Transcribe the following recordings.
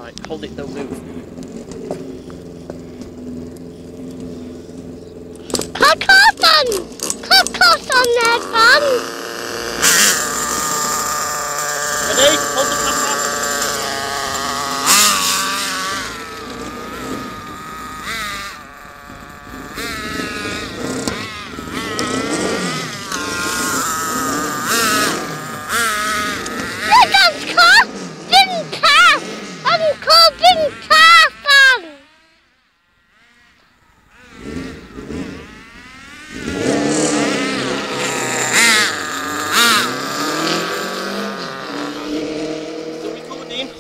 Right, hold it, don't move. Cut on there, son! Ready? Hold the camera.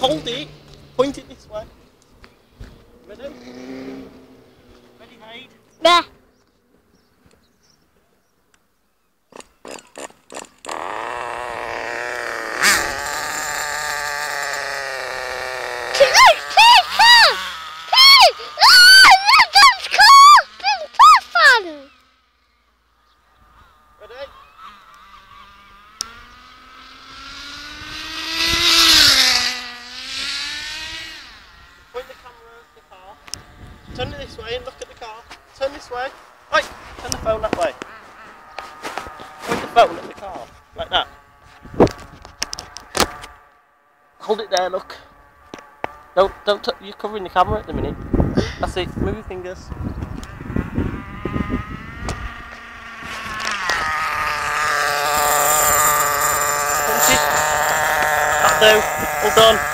Hold it, point it this way. Ready? Ready, made? Yeah. Ready? Point the camera at the car. Turn it this way and look at the car. Turn this way. Right, turn the phone that way. Point the phone at the car, like that. Hold it there, look. Don't you're covering the camera at the minute. That's it, move your fingers. Punch it. That'll do. Hold on.